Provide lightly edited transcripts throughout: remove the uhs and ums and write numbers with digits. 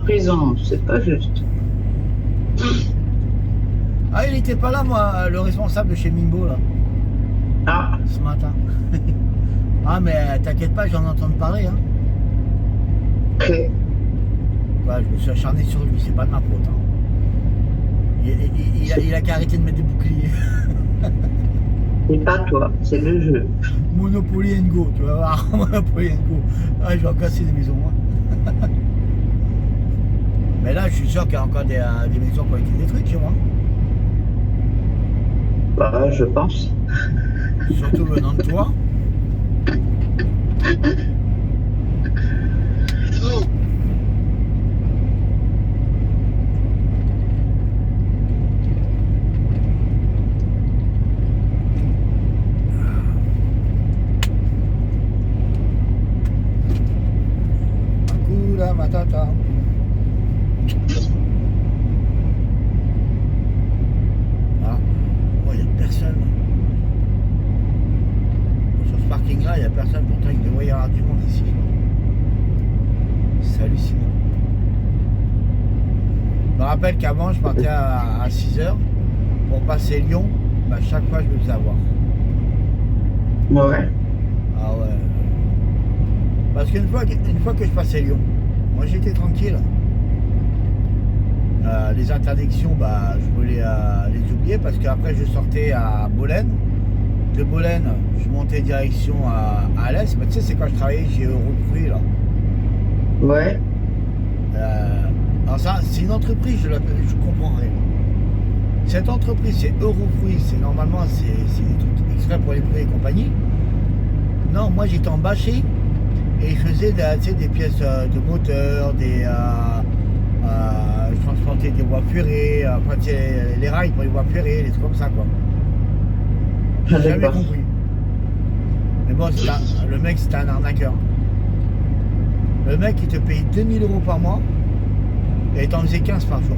prison, c'est pas juste. Ah, il était pas là, moi, le responsable de chez Mimbo, là, Ah, ce matin. Ah, mais t'inquiète pas, j'en entends parler, hein. ok. Ouais, je me suis acharné sur lui, c'est pas de ma faute, hein. C'est Il a qu'à arrêter de mettre des boucliers. c'est pas toi, c'est le jeu. Monopoly Go, tu vas voir. Monopoly Go. Ah, je vais en casser des maisons, moi. Mais là, je suis sûr qu'il y a encore des maisons qui ont été détruites chez moi. Bah, je pense. Surtout venant de toi. Hakuna Matata. Ah, oh, il n'y a personne. Sur ce parking-là, il n'y a personne. Pourtant, il devrait y avoir du monde ici. C'est hallucinant. Je me rappelle qu'avant, je partais à 6h pour passer Lyon. Bah, chaque fois, je me faisais avoir. Ouais. Ah ouais. Parce une fois que je passais Lyon, moi j'étais tranquille. Les interdictions, bah, je voulais les oublier parce qu'après je sortais à Bolène. De Bolène, je montais direction à l'Est. Mais tu sais, c'est quand je travaillais chez Eurofruit là. Ouais. Alors ça, c'est une entreprise, je comprends rien. Cette entreprise, c'est Eurofruit, c'est normalement c'est des trucs exprès pour les prix et compagnie. Non, moi j'étais en bâché et je faisais des pièces de moteur, je transportais des voies ferrées, enfin, les rails pour les voies ferrées, des trucs comme ça quoi. Ah, J'ai jamais d'accord. compris. Mais bon, le mec c'était un arnaqueur. Le mec il te paye 2 000 € par mois et t'en faisais 15 par jour.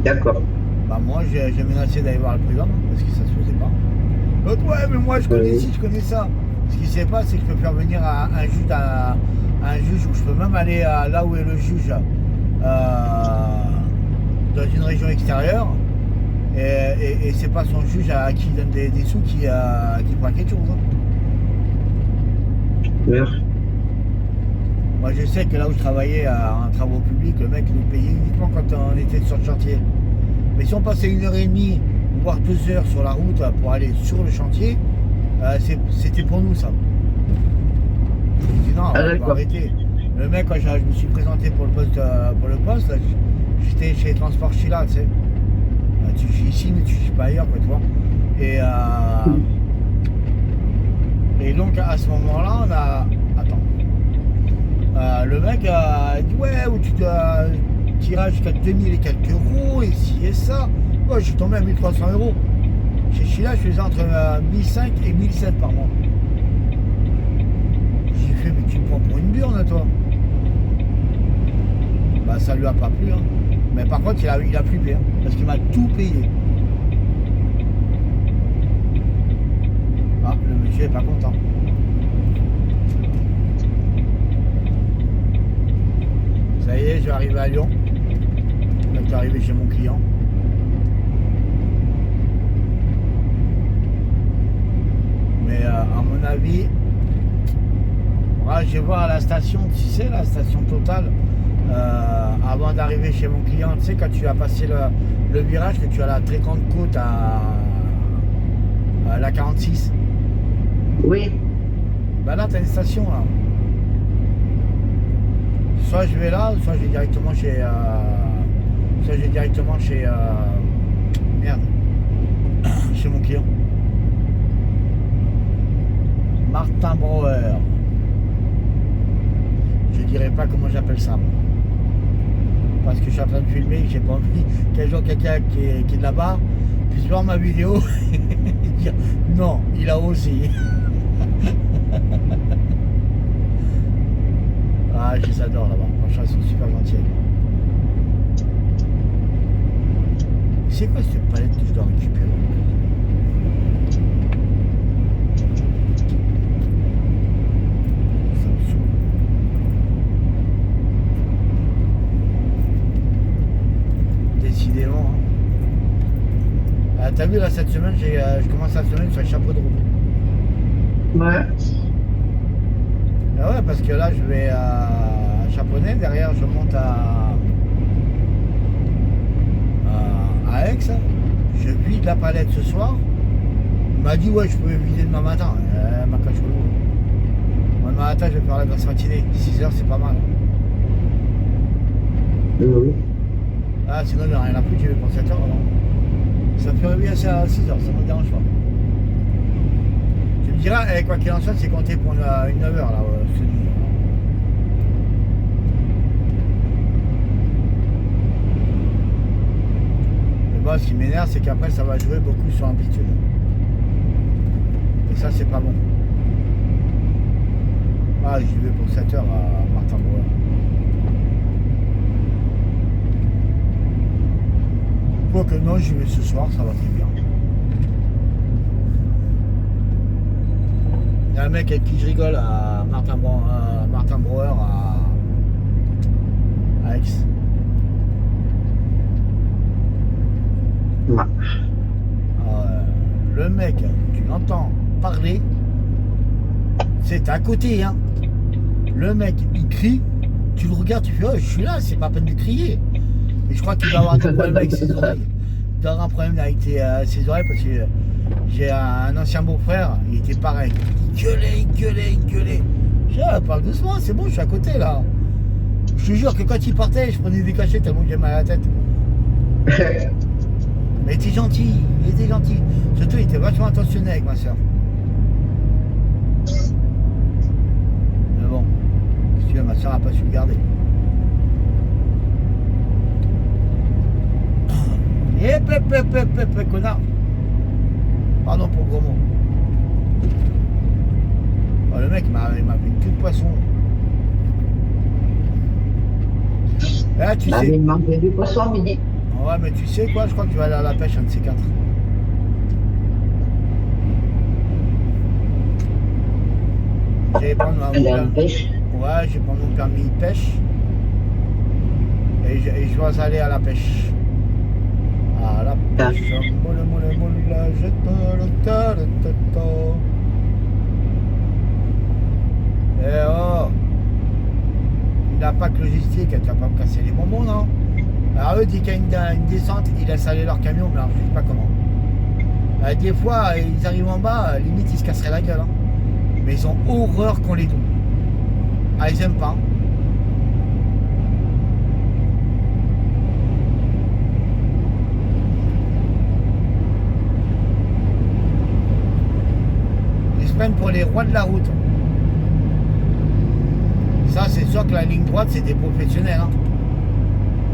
D'accord. Bah moi j'ai menacé d'aller voir le prud'homme parce que ça se faisait pas. L'autre ouais mais moi je connais ci, je connais ça. Ce qui se passe c'est que je peux faire venir un juge où je peux même aller là où est le juge dans une région extérieure et c'est pas son juge à qui il donne des sous qui prend quelque chose. Hein. Merde. Moi je sais que là où je travaillais en travaux publics, le mec nous payait uniquement quand on était sur le chantier. Mais si on passait 1h30 voire 2 heures sur la route pour aller sur le chantier, c'était pour nous ça. Je me dis non, Ah, on va d'accord. arrêter. Le mec, quand je me suis présenté pour le poste, là, j'étais chez Transport Chila, tu sais. Tu suis ici, mais tu suis pas ailleurs, quoi, tu vois. Et donc à ce moment-là, on a. Attends. Le mec a dit ouais, où tu dois tirer jusqu'à 2000 et quelques euros, et ci et ça. Moi, je suis tombé à 1 300 €. Chez Chila, je faisais entre 1005 et 1007 par mois. J'ai fait, mais tu me prends pour une burne, toi. Bah, ça lui a pas plu, hein. Mais par contre, il a flippé, hein, parce qu'il m'a tout payé. Ah, le monsieur est pas content. Ça y est, je vais arriver à Lyon. Je vais arriver chez mon client. Mais à mon avis, je vais voir à la station, tu sais, la station Total, avant d'arriver chez mon client, tu sais, quand tu as passé le virage, que tu as la très grande côte à la 46. Oui. Bah là, tu as une station là. Soit je vais là, soit je vais directement chez. Merde. Chez mon client. Martin Brouwer. Je dirais pas comment j'appelle ça. Parce que je suis en train de filmer et j'ai pas envie qu'un jour quelqu'un qui est de là-bas puisse voir ma vidéo et dire non, il a aussi. Ah, je les adore là-bas. Franchement, ils sont super gentils. C'est quoi cette palette que je dois récupérer? Ça me saoule. t'as vu là cette semaine, je commence la semaine sur le chapeau de roue. Ouais. Ah ouais, parce que là je vais à Chaponnet, derrière je monte à Aix, je vide la palette ce soir. Il m'a dit ouais je peux vider demain matin. Ma cache au loup. Moi demain matin je vais faire la grasse matinée. 6 heures c'est pas mal. Oui. Ah sinon il n'y a rien à foutre, j'y vais pour 7 heures non. Ça me ferait bien ça à 6 heures, ça me dérange pas. Tu me diras, quoi qu'il en soit, c'est compté pour une 9 heures là, ce nuit. Mais bon, ce qui m'énerve, c'est qu'après ça va jouer beaucoup sur l'amplitude. Et ça, c'est pas bon. Ah, j'y vais pour 7 heures à Martin Brouwer. Quoique non, j'y vais ce soir, ça va très bien. Il y a un mec avec qui je rigole à Martin Brouwer à Aix. Ouais. Le mec, tu l'entends parler, c'est à côté, hein. Le mec, il crie, tu le regardes, tu fais oh, je suis là, c'est pas la peine de crier. Et je crois qu'il doit avoir un problème avec ses oreilles. Il doit avoir un problème avec ses oreilles parce que j'ai un ancien beau-frère, il était pareil. Il gueulait. Je dis, ah, parle doucement, c'est bon, je suis à côté là. Je te jure que quand il partait, je prenais des cachets tellement que j'ai mal à la tête. Mais il était gentil. Surtout, il était vachement attentionné avec ma soeur. Mais bon, si tu veux, ma soeur n'a pas su le garder. Connard. Pardon pour le gros mot. Oh, le mec m'a fait une queue de poisson. Là, tu sais. Il manquait du poisson à midi. Ouais, mais tu sais quoi, je crois que tu vas aller à la pêche, un de ces quatre. Je vais prendre mon permis. Ouais, je vais prendre mon permis de pêche. Et je vais aller à la pêche. À la pêche. Eh oh! Il n'a pas que logistique, tu vas pas me casser les bonbons, non? Alors eux, dès qu'il y a une descente, ils laissent aller leur camion, mais alors je ne sais pas comment. Des fois, ils arrivent en bas, limite ils se casseraient la gueule. Hein. Mais ils ont horreur qu'on les double. Ah, ils aiment pas. Ils se prennent pour les rois de la route. Ça, c'est sûr que la ligne droite, c'est des professionnels. Hein.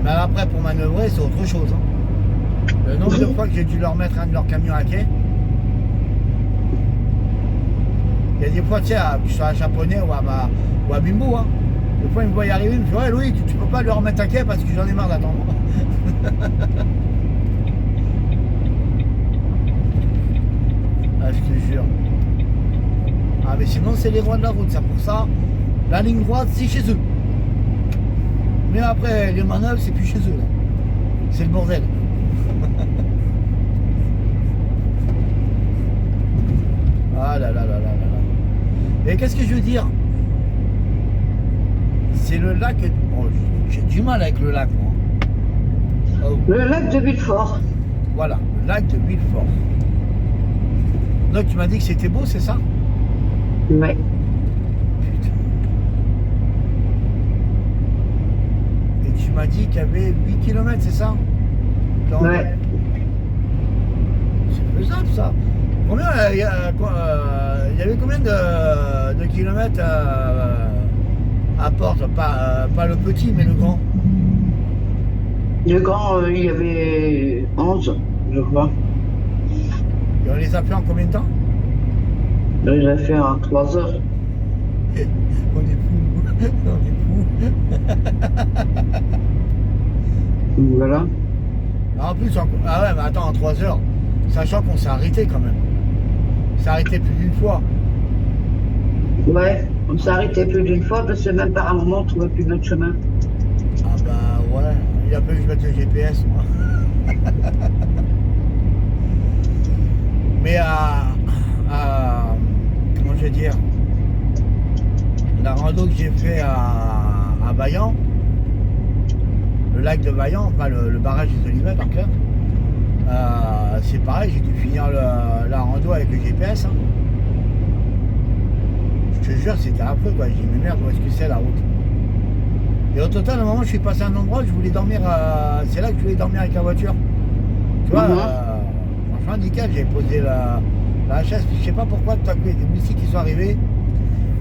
Mais après, pour manœuvrer, c'est autre chose. Hein. Le nombre de fois que j'ai dû leur mettre un de leurs camions à quai. Il y a des fois, tu sais, que je sois à Japonais ou à Bimbo. Hein. Des fois, ils me voient y arriver, ils me disent ouais, Louis, tu peux pas le remettre à quai parce que j'en ai marre d'attendre. Ah, je te jure. Ah, mais sinon, c'est les rois de la route. C'est pour ça, la ligne droite, c'est chez eux. Mais après, les manœuvres, c'est plus chez eux. C'est le bordel. Ah là là là là là là. Et qu'est-ce que je veux dire? C'est le lac. Oh, j'ai du mal avec le lac, moi. Oh. Le lac de Villefort. Voilà, le lac de Villefort. Donc tu m'as dit que c'était beau, c'est ça? Oui. Putain. Et tu m'as dit qu'il y avait 8 km, c'est ça? Ouais. C'est faisable ça. Combien il y avait combien de kilomètres à Portes? Pas le petit, mais le grand. Le grand, il y avait 11, je crois. Et on les a fait en combien de temps? On les a fait en 3 heures. On est fou. On est fou. Voilà. En plus, ah ouais, mais attends, en 3 heures, sachant qu'on s'est arrêté quand même. On s'est arrêté plus d'une fois. Ouais, on s'est arrêté plus d'une fois parce que même par un moment, on ne trouvait plus notre chemin. Ah bah ouais, il a fallu que je mette le GPS, moi. Mais comment je vais dire, la rando que j'ai fait à Vaillant, le lac de Vaillant, enfin le barrage des Olivettes en clair, c'est pareil, j'ai dû finir la rando avec le GPS. Hein. Je te jure, c'était affreux quoi. J'ai dit, mais merde, où est-ce que c'est la route? Et au total, à un moment, je suis passé à un endroit où je voulais dormir, c'est là que je voulais dormir avec la voiture. Tu vois, franchement, nickel, j'ai posé la chaise, puis je sais pas pourquoi, tout à coup, il y a des moustiques qui sont arrivés.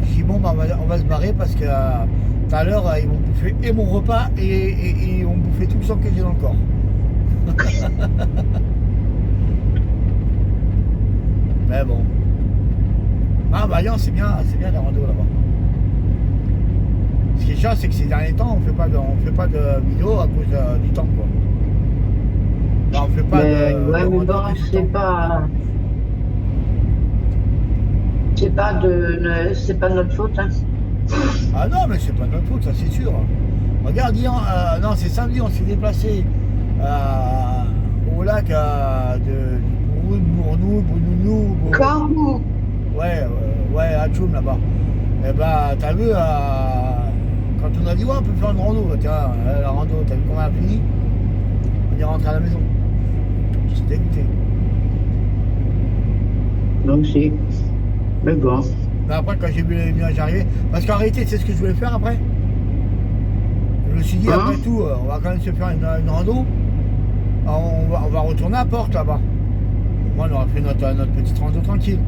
Je dis, bon, bah, on va se barrer parce que tout à l'heure, ils vont bouffer et mon repas et ils vont bouffer tout le sang que j'ai dans le corps. Mais bon. Ah, Vaillant, c'est bien la rando là-bas. Ce qui est chiant, c'est que ces derniers temps, on fait pas de vidéo à cause du temps, quoi. Enfin, on fait pas Mais, de ouais, mais rando bon, à cause du c'est temps. pas. C'est pas de notre faute, hein. Ah non, mais c'est pas de notre faute, ça c'est sûr. Regarde, hier, non, c'est samedi, on s'est déplacé au lac de Bournou, Quand ouais, à Tchoum là-bas. Et bah, t'as vu, quand on a dit, ouais, on peut faire une rando, tiens, la rando, t'as vu comment elle a fini? On est rentré à la maison. J'étais dégoûté. donc si. Mais bon. Mais après, quand j'ai vu les nuages arriver, parce qu'en réalité, c'est ce que je voulais faire après. Je me suis dit, Hein? après tout, on va quand même se faire une rando. On va retourner à Porte là-bas. Moi, on aura fait notre petite rando tranquille.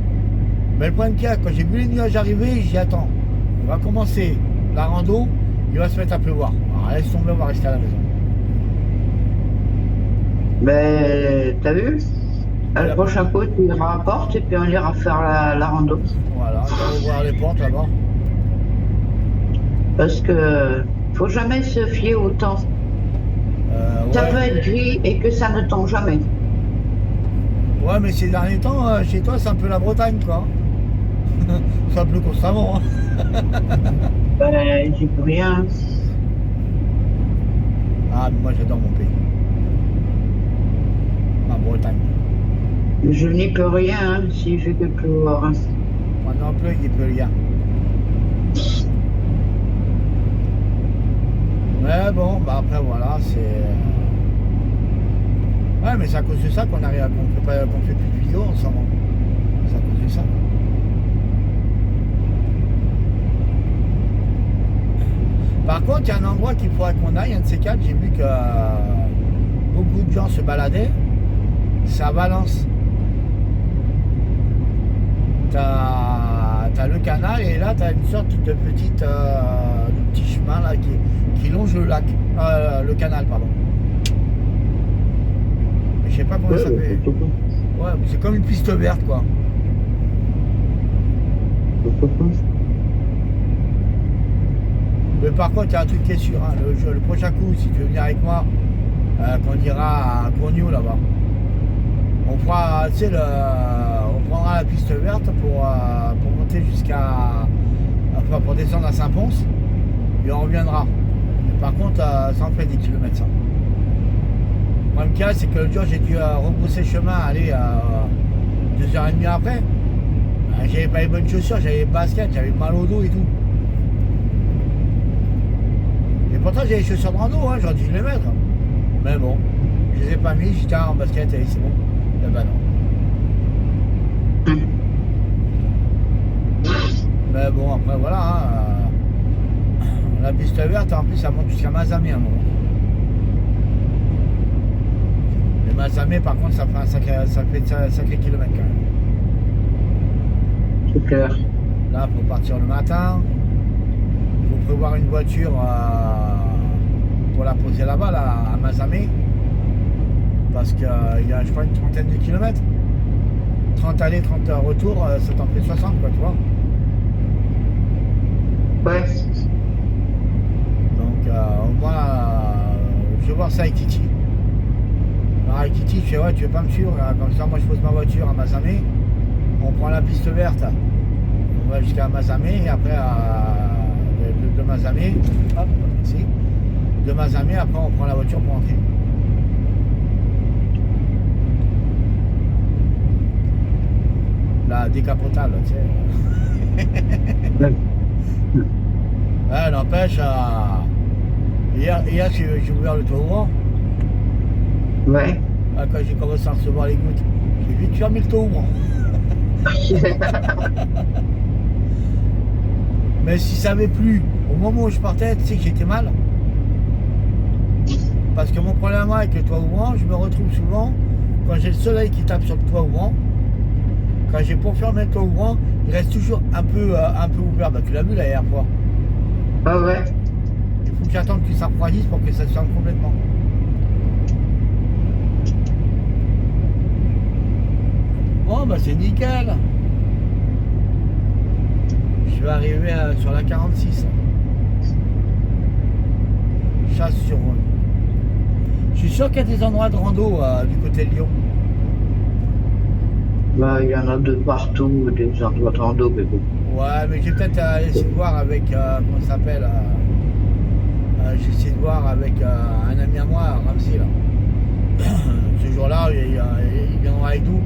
Mais le problème qu'il y a, quand j'ai vu les nuages arriver, j'ai dit, attends, on va commencer la rando, il va se mettre à pleuvoir. Alors laisse tomber, on va rester à la maison. Mais t'as vu? Le prochain coup, tu iras à Porte et puis on ira faire la rando. Voilà, on va ouvrir les portes là-bas. Parce que faut jamais se fier au temps. Ça peut Ouais. être gris et que ça ne tombe jamais. Ouais, mais ces derniers temps, chez toi, c'est un peu la Bretagne, quoi. Ça pleut constamment. Hein. J'y peux rien. Ah, mais moi, j'adore mon pays. Ma Bretagne. Je n'y peux rien hein, s'il fait que pleuvoir. Hein. Moi non plus, il peut rien. Mais bon, bah après, voilà, c'est. Ouais, mais c'est à cause de ça qu'on arrive qu'on fait plus de vidéos en ce moment. C'est à cause de ça. Par contre, il y a un endroit qu'il faudrait qu'on aille, un de ces quatre, j'ai vu que beaucoup de gens se baladaient. C'est à Valence. T'as le canal et là t'as une sorte de petit chemin là qui longe le lac, le canal pardon. Mais je sais pas comment ça fait. Ouais, c'est comme une piste verte quoi. Mais par contre il y a un truc qui est sûr, hein, le prochain coup si tu veux venir avec moi, qu'on ira à Courniou là-bas. On fera, tu sais, on prendra la piste verte pour monter enfin pour descendre à Saint-Pons et on reviendra. Mais par contre, ça en fait des kilomètres ça. Le problème qu'il y a, c'est que l'autre jour j'ai dû rebrousser le chemin, aller 2h30 après. J'avais pas les bonnes chaussures, j'avais les baskets, j'avais mal au dos et tout. Et pourtant j'ai les chaussures de rando, hein, j'aurais dû les mettre. Mais bon, je les ai pas mis, j'étais en basket et c'est bon. Eh ben non. Mais bon, après voilà, hein, la piste verte, en plus, ça monte jusqu'à Mazamet à un moment. Mais Mazamet, par contre, ça fait un sacré kilomètre quand même. C'est clair. Là, il faut partir le matin. Il faut prévoir une voiture pour la poser là-bas, là, à Mazamet. Parce qu'il y a, je crois, une trentaine de kilomètres. 30 allées, 30 retour, ça t'en fait 60, quoi, tu vois. Ouais. Donc, au moins, je vais voir ça avec Titi. Alors, avec Titi, je fais, ouais, tu veux pas me suivre? Comme ça, moi, je pose ma voiture à Mazamet. On prend la piste verte. On va jusqu'à Mazamet et après, de Mazamet, hop, merci. De Mazamet, après, on prend la voiture pour rentrer. La décapotable, tu sais. Ouais. Ouais, n'empêche, hier j'ai ouvert le toit ouvrant. Ouais. Quand j'ai commencé à recevoir les gouttes, j'ai vite fermé le toit ouvrant. Mais si ça avait plu, au moment où je partais, tu sais que j'étais mal. Parce que mon problème avec le toit ouvrant, je me retrouve souvent, quand j'ai le soleil qui tape sur le toit ouvrant, quand j'ai pour fermer le toit ouvrant, il reste toujours un peu ouvert. Bah, tu l'as vu là hier fois. Ah ouais. Il faut que j'attende que ça refroidisse pour que ça se ferme complètement. Bon bah c'est nickel. Je vais arriver sur la 46. Chasse sur Rhône. Je suis sûr qu'il y a des endroits de rando du côté de Lyon. Bah, il y en a de partout, des endroits de rando, mais bon. Ouais, mais j'ai peut-être essayé de voir avec, comment ça s'appelle, j'ai essayé de voir avec un ami à moi, Ramsey, là. Ce jour-là, il viendra avec nous.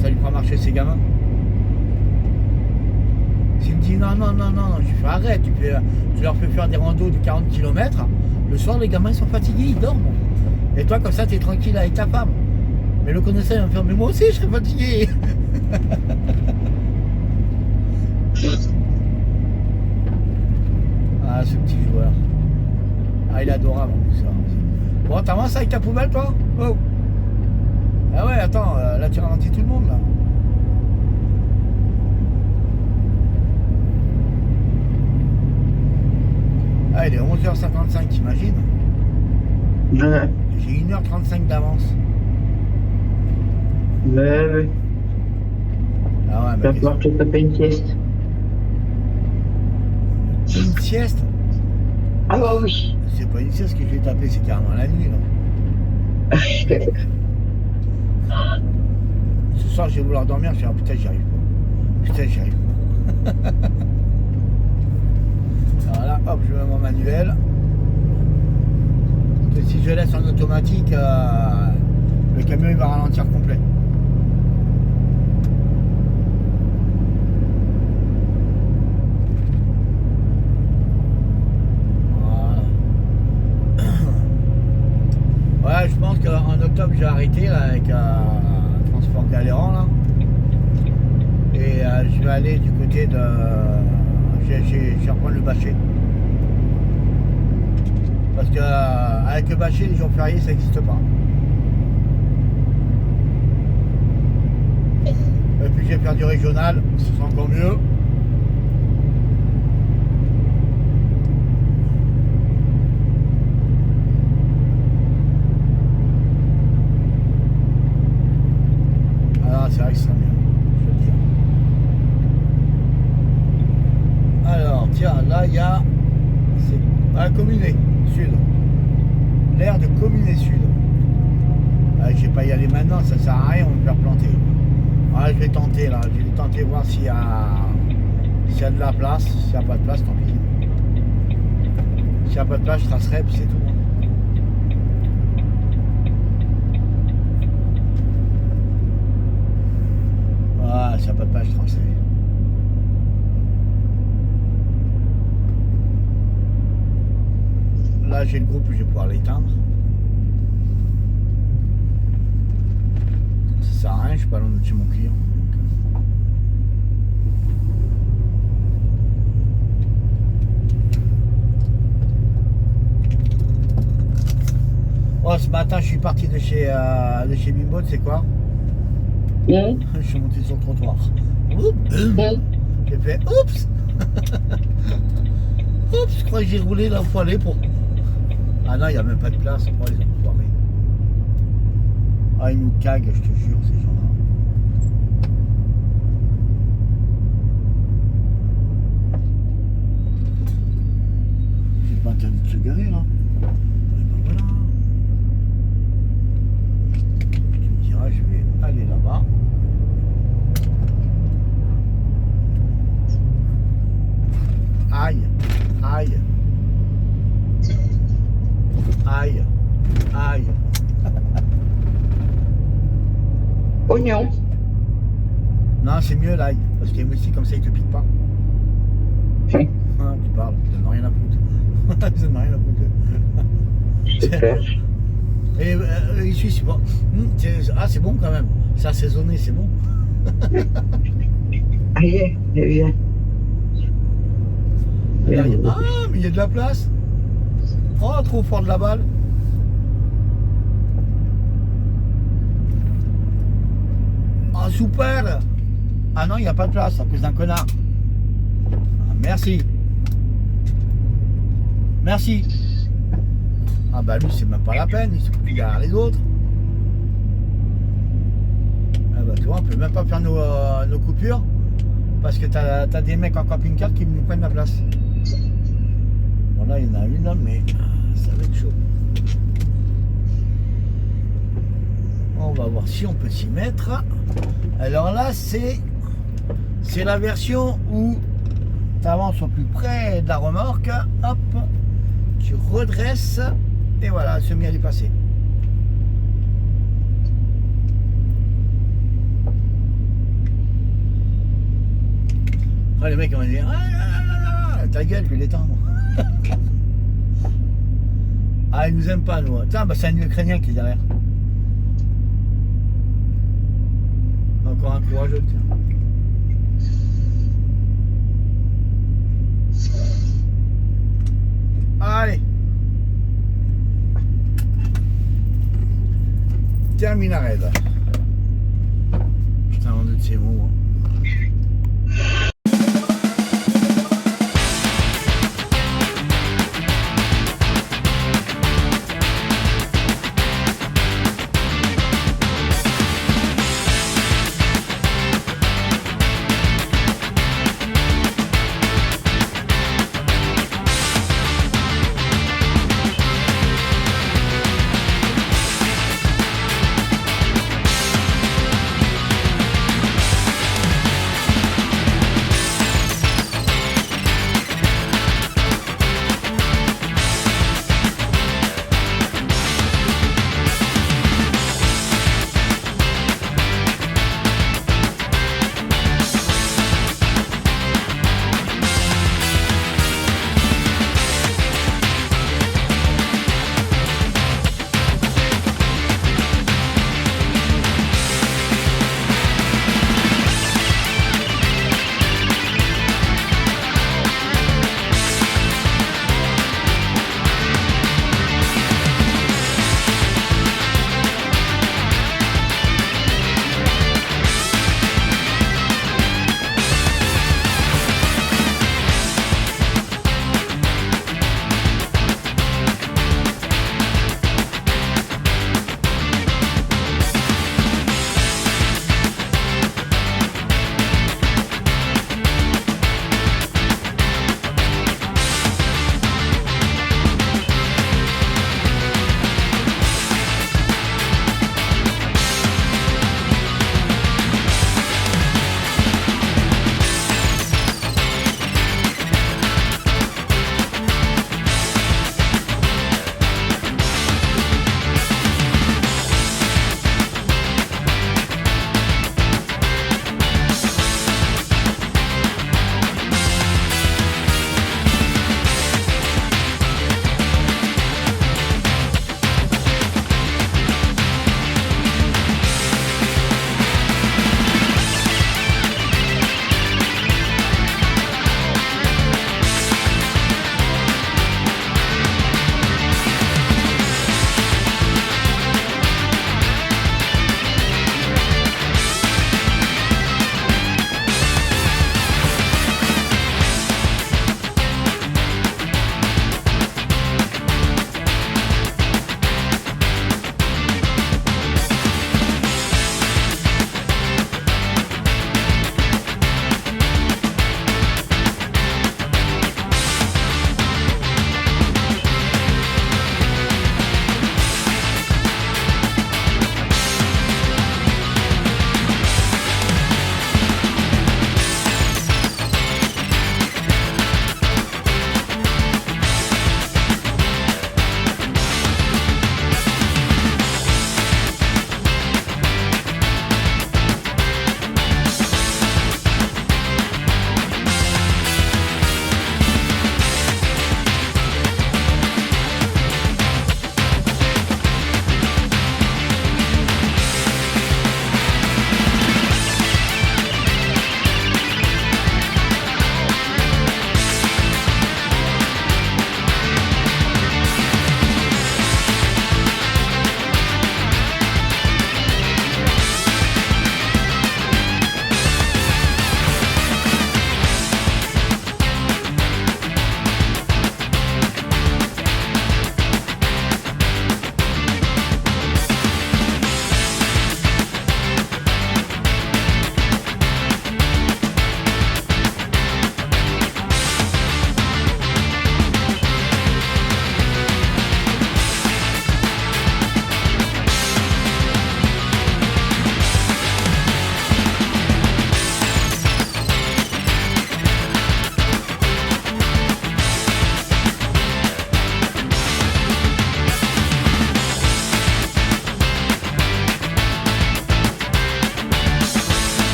Ça lui fera marcher ses gamins. S'il me dit non, je fais arrête, tu leur fais faire des randos de 40 km. Le soir, les gamins ils sont fatigués, ils dorment. Et toi, comme ça, tu es tranquille avec ta femme. Mais le connaissant, il va me faire, mais moi aussi, je serais fatigué. Ah, ce petit joueur. Ah, il est adorable en plus. Bon, t'avances avec ta poubelle, toi? Oh. Ah ouais, attends, là, tu ralentis tout le monde, là. Ah, il est 11h55, t'imagines? Ouais. J'ai 1h35 d'avance. Mais Ah ouais, tu mais vas qu'est-ce pouvoir te taper une sieste. que... Une sieste? Ah bah oui. C'est pas une sieste que je vais taper, c'est carrément la nuit, là. Ce soir, je vais vouloir dormir, je vais dire, putain, j'y arrive pas. Putain, j'y arrive pas. Alors là, hop, je mets mon manuel. Parce que si je laisse en automatique, le camion il va ralentir complet. Voilà. Ouais, je pense qu'en octobre, j'ai arrêté là, avec transport galérant là. Et je vais aller du côté de... Je vais reprendre le bâcher. Parce que avec le bâcher, les jours fériés, ça n'existe pas. Et puis je vais faire du régional, ce sera encore mieux. Ah, c'est vrai que c'est mieux, je veux le dire. Alors, tiens, là, il y a... C'est à Communé, sud. L'aire de Communé sud. Ah, je vais pas y aller maintenant, ça sert à rien, on va me faire planter. Ah, je vais tenter, là. Je vais tenter voir s'il y a de la place. S'il n'y a pas de place, tant pis. S'il n'y a pas de place, je tracerai, puis c'est tout. Ah, s'il n'y a pas de place, je tracerai. Là, j'ai le groupe, je vais pouvoir l'éteindre. Ça sert à rien, je suis pas loin de chez mon client. Oh, ce matin, je suis parti de chez Bimbo, tu sais quoi? Je suis monté sur le trottoir. J'ai fait oups. Oups, je crois que j'ai roulé là où il faut aller pour... Ah non, il n'y a même pas de place, on va les enfoirés. Ah, ils nous caguent, je te jure, ces gens-là. C'est pas interdit de se garer, là. Et ben voilà. Tu me diras, je vais aller là-bas. Aïe, aïe. Aïe, aïe. Oignon. Non, c'est mieux l'ail, parce que aussi comme ça il te pique pas. Ah, tu parles, ça n'a rien à foutre. Ça n'a rien à foutre. Super. Et ici, c'est bon. Ah, c'est bon quand même. C'est assaisonné, c'est bon. Ah, yeah, yeah. Ah, mais il y a de la place. Oh, trop fort de la balle. Ah, super. Ah non, il n'y a pas de place à cause d'un connard. Ah, merci. Merci. Ah bah lui, c'est même pas la peine, il se coupe derrière les autres. Ah bah tu vois, on peut même pas faire nos coupures parce que t'as des mecs en camping-car qui nous prennent la place. Bon là, il y en a une là, mais ça va être chaud. On va voir si on peut s'y mettre. Alors là, c'est la version où tu avances au plus près de la remorque, hop, tu redresses et voilà, elle se met à dépasser. Après les mecs vont dire ah, ta gueule, je vais l'éteindre. Ah, ils nous aiment pas, nous. Tiens, bah, c'est un Ukrainien qui est derrière. Encore un courageux, tiens. Allez. Terminarelle. Putain, on est de ces mots. Hein.